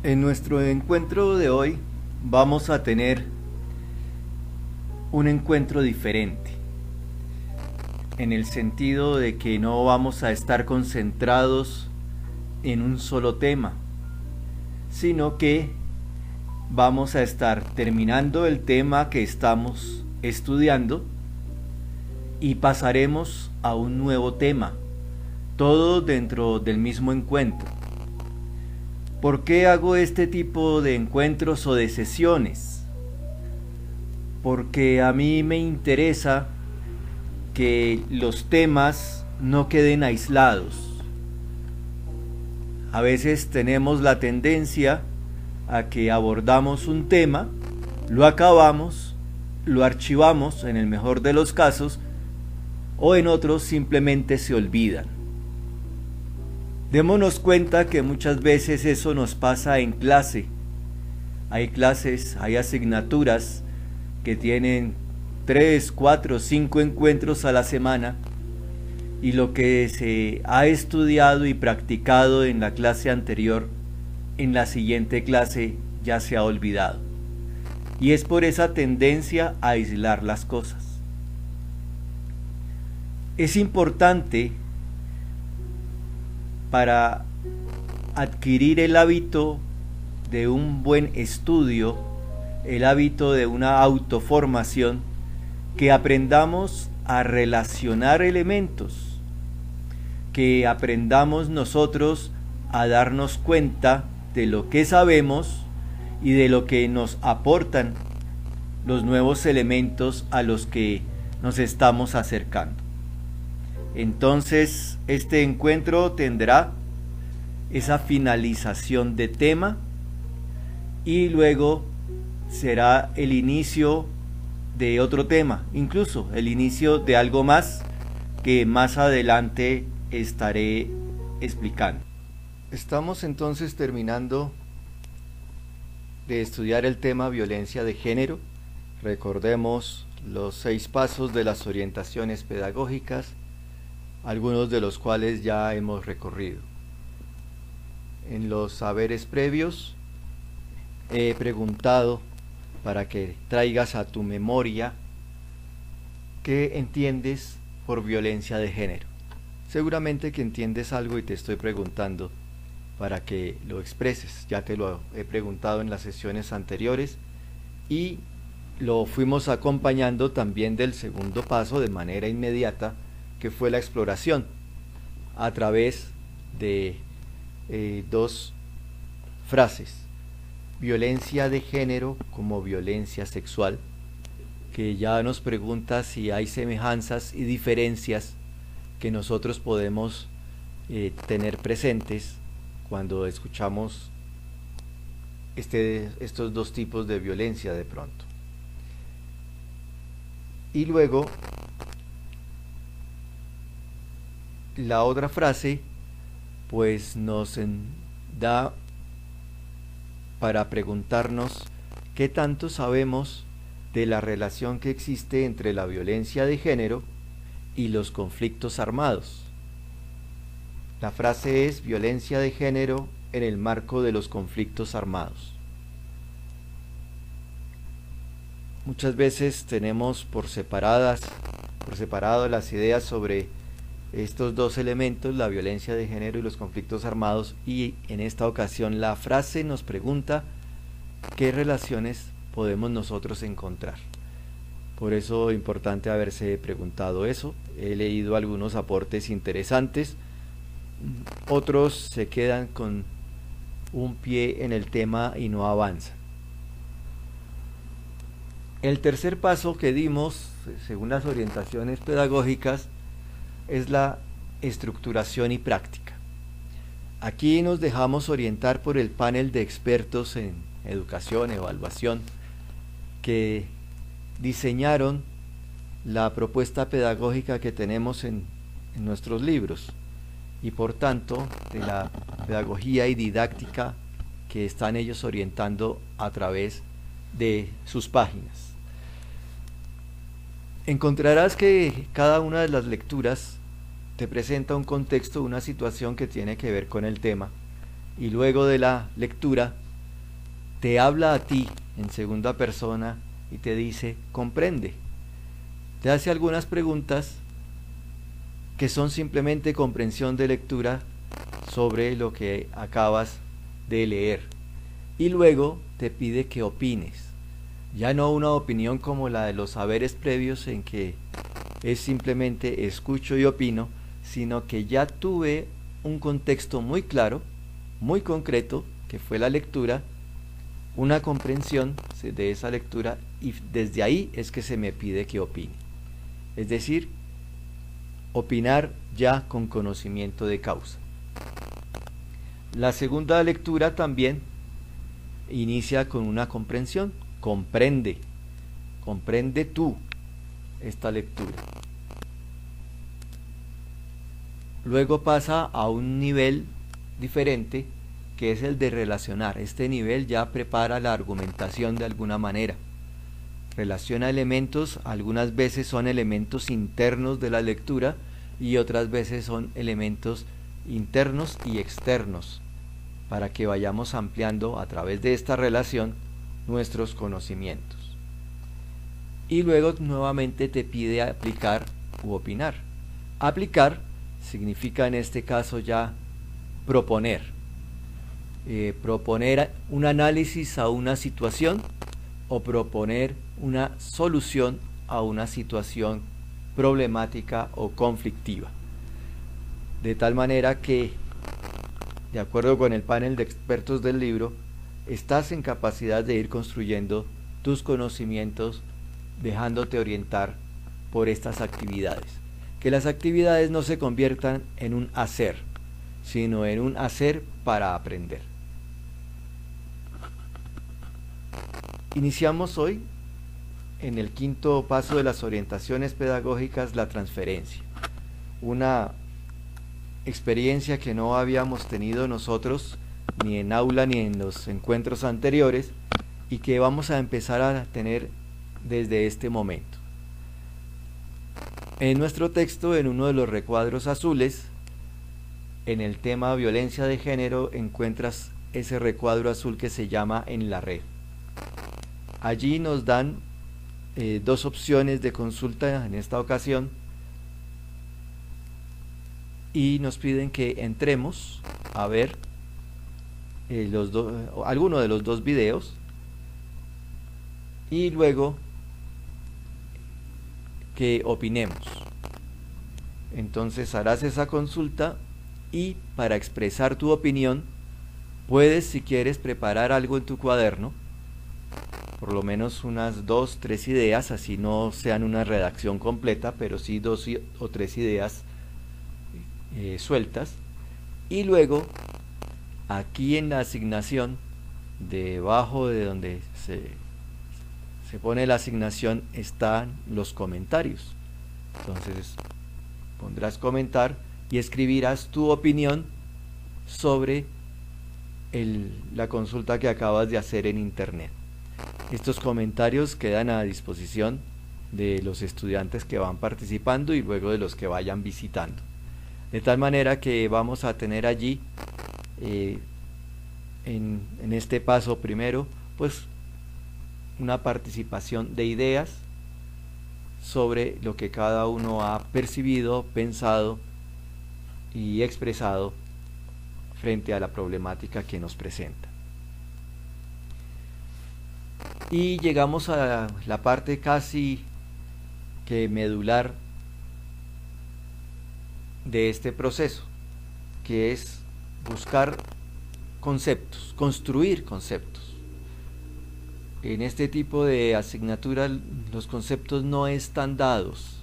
En nuestro encuentro de hoy vamos a tener un encuentro diferente, en el sentido de que no vamos a estar concentrados en un solo tema, sino que vamos a estar terminando el tema que estamos estudiando y pasaremos a un nuevo tema, todo dentro del mismo encuentro. ¿Por qué hago este tipo de encuentros o de sesiones? Porque a mí me interesa que los temas no queden aislados. A veces tenemos la tendencia a que abordamos un tema, lo acabamos, lo archivamos en el mejor de los casos, o en otros simplemente se olvidan. Démonos cuenta que muchas veces eso nos pasa en clase. Hay clases, hay asignaturas que tienen 3, 4, 5 encuentros a la semana, y lo que se ha estudiado y practicado en la clase anterior, en la siguiente clase ya se ha olvidado. Y es por esa tendencia a aislar las cosas. Es importante para adquirir el hábito de un buen estudio, el hábito de una autoformación, que aprendamos a relacionar elementos, que aprendamos nosotros a darnos cuenta de lo que sabemos y de lo que nos aportan los nuevos elementos a los que nos estamos acercando. Entonces, este encuentro tendrá esa finalización de tema y luego será el inicio de otro tema, incluso el inicio de algo más que más adelante estaré explicando. Estamos entonces terminando de estudiar el tema violencia de género. Recordemos los 6 pasos de las orientaciones pedagógicas, algunos de los cuales ya hemos recorrido. En los saberes previos he preguntado para que traigas a tu memoria qué entiendes por violencia de género. Seguramente que entiendes algo y te estoy preguntando para que lo expreses. Ya te lo he preguntado en las sesiones anteriores y lo fuimos acompañando también del segundo paso de manera inmediata, que fue la exploración a través de 2 frases: violencia de género como violencia sexual, que ya nos pregunta si hay semejanzas y diferencias que nosotros podemos tener presentes cuando escuchamos estos 2 tipos de violencia de pronto. Y luego la otra frase pues nos da para preguntarnos qué tanto sabemos de la relación que existe entre la violencia de género y los conflictos armados. La frase es violencia de género en el marco de los conflictos armados. Muchas veces tenemos por separado las ideas sobre estos 2 elementos, la violencia de género y los conflictos armados, y en esta ocasión la frase nos pregunta qué relaciones podemos nosotros encontrar. Por eso es importante haberse preguntado eso. He leído algunos aportes interesantes, otros se quedan con un pie en el tema y no avanzan. El tercer paso que dimos, según las orientaciones pedagógicas, es la estructuración y práctica. Aquí nos dejamos orientar por el panel de expertos en educación, evaluación, que diseñaron la propuesta pedagógica que tenemos en nuestros libros, y por tanto de la pedagogía y didáctica que están ellos orientando a través de sus páginas. Encontrarás que cada una de las lecturas te presenta un contexto, una situación que tiene que ver con el tema, y luego de la lectura te habla a ti en segunda persona y te dice comprende. Te hace algunas preguntas que son simplemente comprensión de lectura sobre lo que acabas de leer, y luego te pide que opines, ya no una opinión como la de los saberes previos en que es simplemente escucho y opino, sino que ya tuve un contexto muy claro, muy concreto, que fue la lectura, una comprensión de esa lectura, y desde ahí es que se me pide que opine. Es decir, opinar ya con conocimiento de causa. La segunda lectura también inicia con una comprensión. Comprende tú esta lectura. Luego pasa a un nivel diferente, que es el de relacionar. Este nivel ya prepara la argumentación de alguna manera. Relaciona elementos, algunas veces son elementos internos de la lectura y otras veces son elementos internos y externos, para que vayamos ampliando a través de esta relación nuestros conocimientos. Y luego nuevamente te pide aplicar u opinar. Aplicar significa en este caso ya proponer. Proponer un análisis a una situación o proponer una solución a una situación problemática o conflictiva. De tal manera que, de acuerdo con el panel de expertos del libro, estás en capacidad de ir construyendo tus conocimientos, dejándote orientar por estas actividades. Que las actividades no se conviertan en un hacer, sino en un hacer para aprender. Iniciamos hoy en el quinto paso de las orientaciones pedagógicas, la transferencia. Una experiencia que no habíamos tenido nosotros ni en aula ni en los encuentros anteriores, y que vamos a empezar a tener desde este momento. En nuestro texto, en uno de los recuadros azules, en el tema violencia de género, encuentras ese recuadro azul que se llama En la red. Allí nos dan dos opciones de consulta en esta ocasión, y nos piden que entremos a ver alguno de los dos videos, y luego que opinemos. Entonces harás esa consulta, y para expresar tu opinión puedes, si quieres, preparar algo en tu cuaderno, por lo menos unas 2 o 3 ideas, así no sean una redacción completa, pero sí 2 o 3 ideas sueltas, y luego aquí en la asignación, debajo de donde se pone la asignación, están los comentarios. Entonces pondrás comentar y escribirás tu opinión sobre la consulta que acabas de hacer en internet. Estos comentarios quedan a disposición de los estudiantes que van participando y luego de los que vayan visitando, de tal manera que vamos a tener allí en este paso primero pues una participación de ideas sobre lo que cada uno ha percibido, pensado y expresado frente a la problemática que nos presenta. Y llegamos a la parte casi que medular de este proceso, que es buscar conceptos, construir conceptos. En este tipo de asignatura los conceptos no están dados,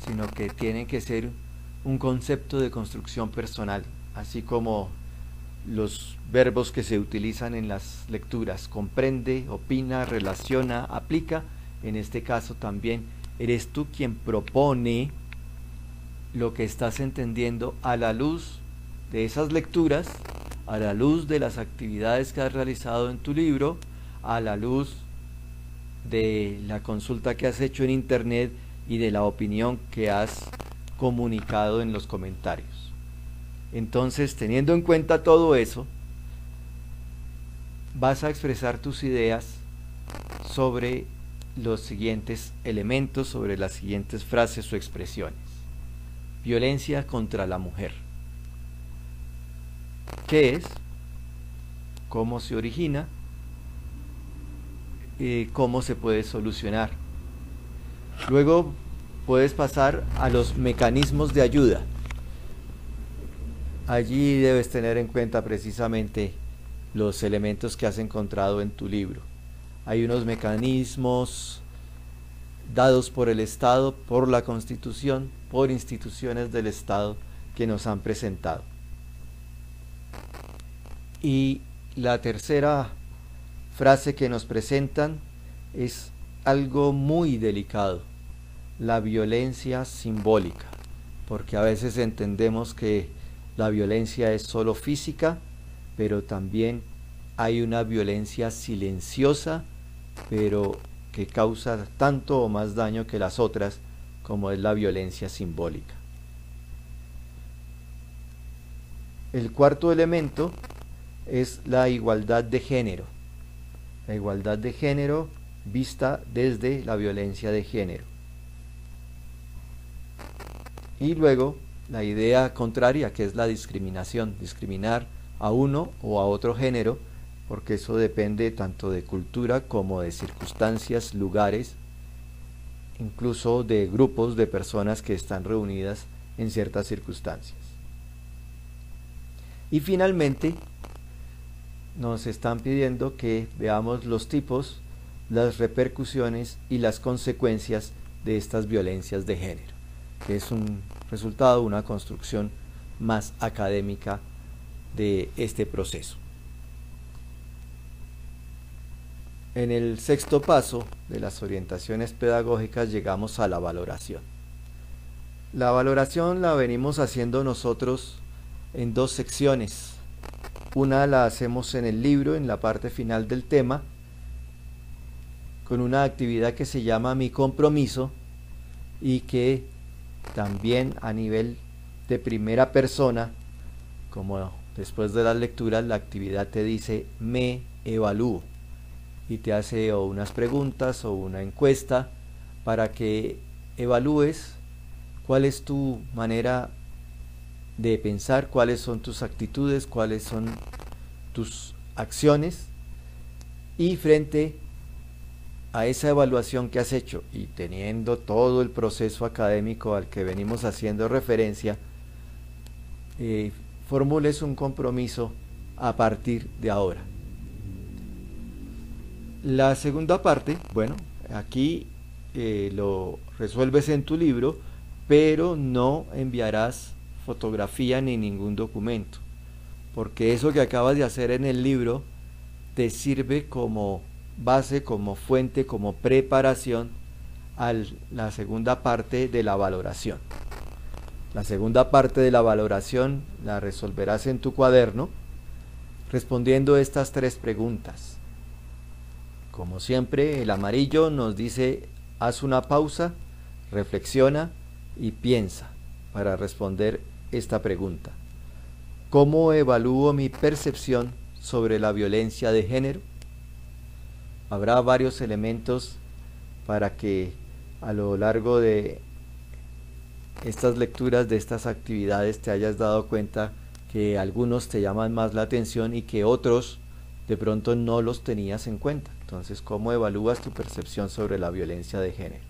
sino que tienen que ser un concepto de construcción personal, así como los verbos que se utilizan en las lecturas: comprende, opina, relaciona, aplica. En este caso también eres tú quien propone lo que estás entendiendo a la luz de esas lecturas, a la luz de las actividades que has realizado en tu libro, a la luz de la consulta que has hecho en internet y de la opinión que has comunicado en los comentarios. Entonces, teniendo en cuenta todo eso, vas a expresar tus ideas sobre los siguientes elementos, sobre las siguientes frases o expresiones. Violencia contra la mujer. ¿Qué es? ¿Cómo se origina? ¿Cómo se puede solucionar? Luego puedes pasar a los mecanismos de ayuda. Allí debes tener en cuenta precisamente los elementos que has encontrado en tu libro. Hay unos mecanismos dados por el Estado, por la Constitución, por instituciones del Estado que nos han presentado. Y la tercera frase que nos presentan es algo muy delicado: la violencia simbólica, porque a veces entendemos que la violencia es solo física, pero también hay una violencia silenciosa, pero que causa tanto o más daño que las otras, como es la violencia simbólica. El cuarto elemento es la igualdad de género. La igualdad de género vista desde la violencia de género. Y luego la idea contraria, que es la discriminación, discriminar a uno o a otro género, porque eso depende tanto de cultura como de circunstancias, lugares, incluso de grupos de personas que están reunidas en ciertas circunstancias. Y finalmente nos están pidiendo que veamos los tipos, las repercusiones y las consecuencias de estas violencias de género, que es un resultado, una construcción más académica de este proceso. En el sexto paso de las orientaciones pedagógicas llegamos a la valoración. La valoración la venimos haciendo nosotros en dos secciones. Una la hacemos en el libro, en la parte final del tema, con una actividad que se llama Mi Compromiso, y que también a nivel de primera persona, como después de las lecturas, la actividad te dice me evalúo, y te hace o unas preguntas o una encuesta para que evalúes cuál es tu manera de pensar, cuáles son tus actitudes, cuáles son tus acciones, y frente a esa evaluación que has hecho y teniendo todo el proceso académico al que venimos haciendo referencia, formules un compromiso a partir de ahora. La segunda parte, bueno, aquí lo resuelves en tu libro, pero no enviarás fotografía ni ningún documento, porque eso que acabas de hacer en el libro te sirve como base, como fuente, como preparación a la segunda parte de la valoración. La segunda parte de la valoración la resolverás en tu cuaderno respondiendo estas tres preguntas. Como siempre, el amarillo nos dice: haz una pausa, reflexiona y piensa para responder esta pregunta. ¿Cómo evalúo mi percepción sobre la violencia de género? Habrá varios elementos para que a lo largo de estas lecturas, de estas actividades, te hayas dado cuenta que algunos te llaman más la atención y que otros de pronto no los tenías en cuenta. Entonces, ¿cómo evalúas tu percepción sobre la violencia de género?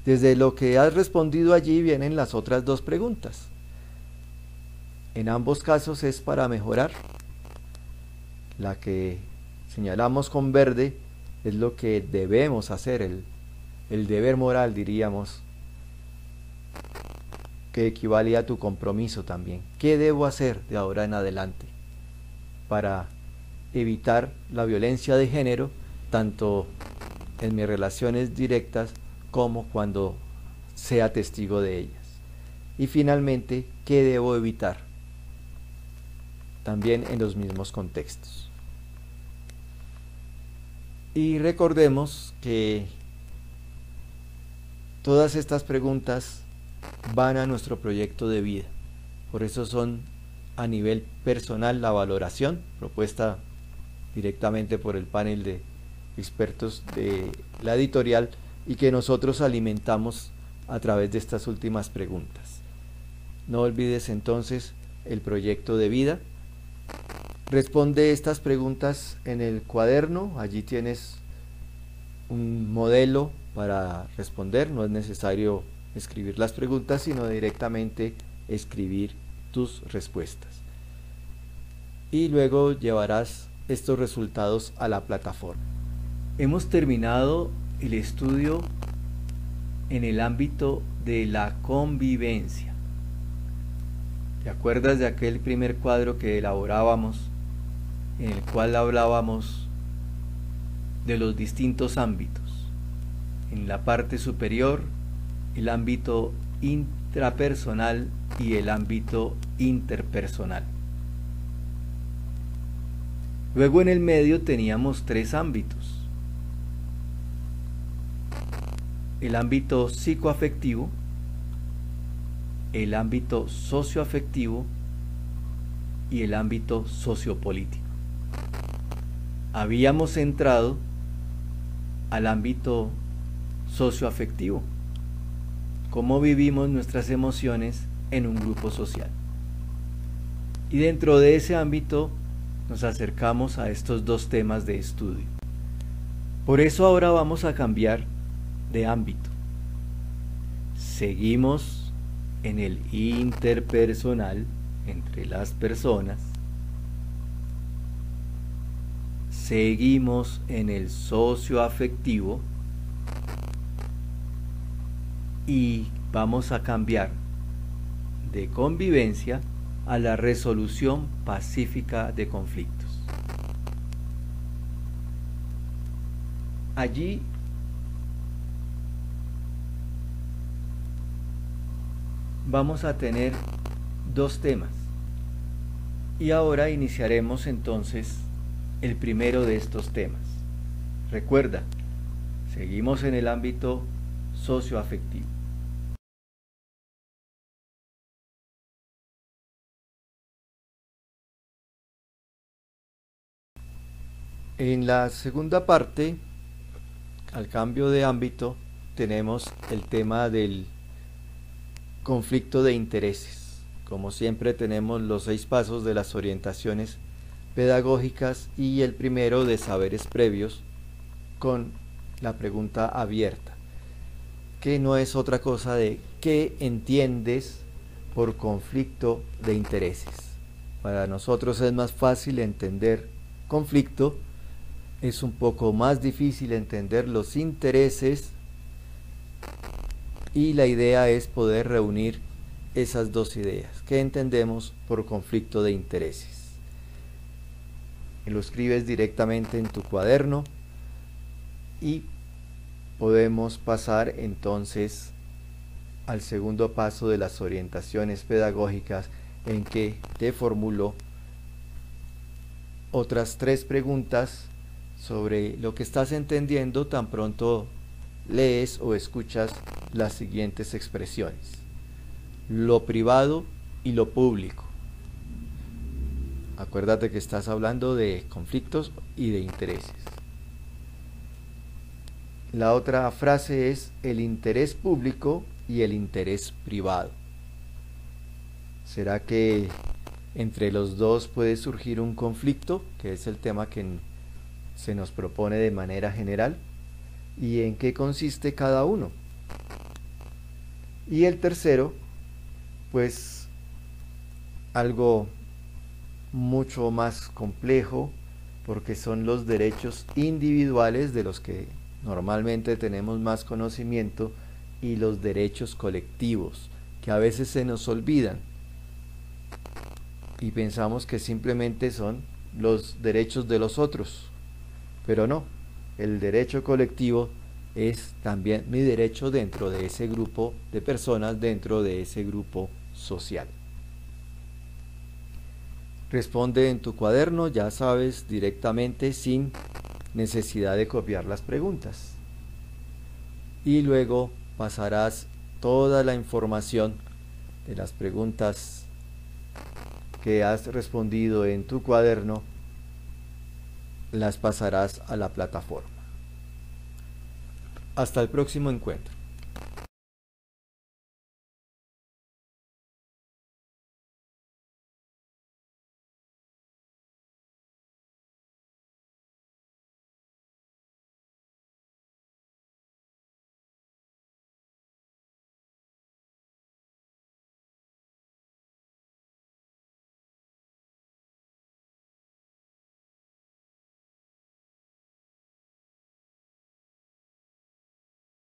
Desde lo que has respondido allí vienen las otras dos preguntas. En ambos casos es para mejorar. La que señalamos con verde es lo que debemos hacer, el deber moral, diríamos, que equivale a tu compromiso también. ¿Qué debo hacer de ahora en adelante para evitar la violencia de género, tanto en mis relaciones directas como cuando sea testigo de ellas? Y finalmente, ¿qué debo evitar? También en los mismos contextos. Y recordemos que todas estas preguntas van a nuestro proyecto de vida. Por eso son a nivel personal la valoración propuesta directamente por el panel de expertos de la editorial y que nosotros alimentamos a través de estas últimas preguntas. No olvides entonces el proyecto de vida. Responde estas preguntas en el cuaderno, allí tienes un modelo para responder, no es necesario escribir las preguntas, sino directamente escribir tus respuestas. Y luego llevarás estos resultados a la plataforma. Hemos terminado el estudio en el ámbito de la convivencia. ¿Te acuerdas de aquel primer cuadro que elaborábamos, en el cual hablábamos de los distintos ámbitos? En la parte superior, el ámbito intrapersonal y el ámbito interpersonal. Luego en el medio teníamos tres ámbitos: el ámbito psicoafectivo, el ámbito socioafectivo y el ámbito sociopolítico. Habíamos entrado al ámbito socioafectivo, cómo vivimos nuestras emociones en un grupo social. Y dentro de ese ámbito nos acercamos a estos dos temas de estudio. Por eso ahora vamos a cambiar de ámbito. Seguimos en el interpersonal, entre las personas. Seguimos en el socioafectivo y vamos a cambiar de convivencia a la resolución pacífica de conflictos. Allí vamos a tener dos temas y ahora iniciaremos entonces el primero de estos temas. Recuerda, seguimos en el ámbito socioafectivo. En la segunda parte, al cambio de ámbito, tenemos el tema del conflicto de intereses. Como siempre tenemos los 6 pasos de las orientaciones pedagógicas y el primero de saberes previos con la pregunta abierta, que no es otra cosa de ¿qué entiendes por conflicto de intereses? Para nosotros es más fácil entender conflicto, es un poco más difícil entender los intereses y la idea es poder reunir esas dos ideas. ¿Qué entendemos por conflicto de intereses? Lo escribes directamente en tu cuaderno y podemos pasar entonces al segundo paso de las orientaciones pedagógicas, en que te formulo otras 3 preguntas sobre lo que estás entendiendo tan pronto lees o escuchas las siguientes expresiones: lo privado y lo público. Acuérdate que estás hablando de conflictos y de intereses. La otra frase es el interés público y el interés privado. ¿Será que entre los dos puede surgir un conflicto? Que es el tema que se nos propone de manera general. ¿Y en qué consiste cada uno? Y el tercero, pues algo mucho más complejo, porque son los derechos individuales, de los que normalmente tenemos más conocimiento, y los derechos colectivos, que a veces se nos olvidan y pensamos que simplemente son los derechos de los otros, pero no, el derecho colectivo es también mi derecho dentro de ese grupo de personas, dentro de ese grupo social. Responde en tu cuaderno, ya sabes, directamente, sin necesidad de copiar las preguntas. Y luego pasarás toda la información de las preguntas que has respondido en tu cuaderno las pasarás a la plataforma. Hasta el próximo encuentro.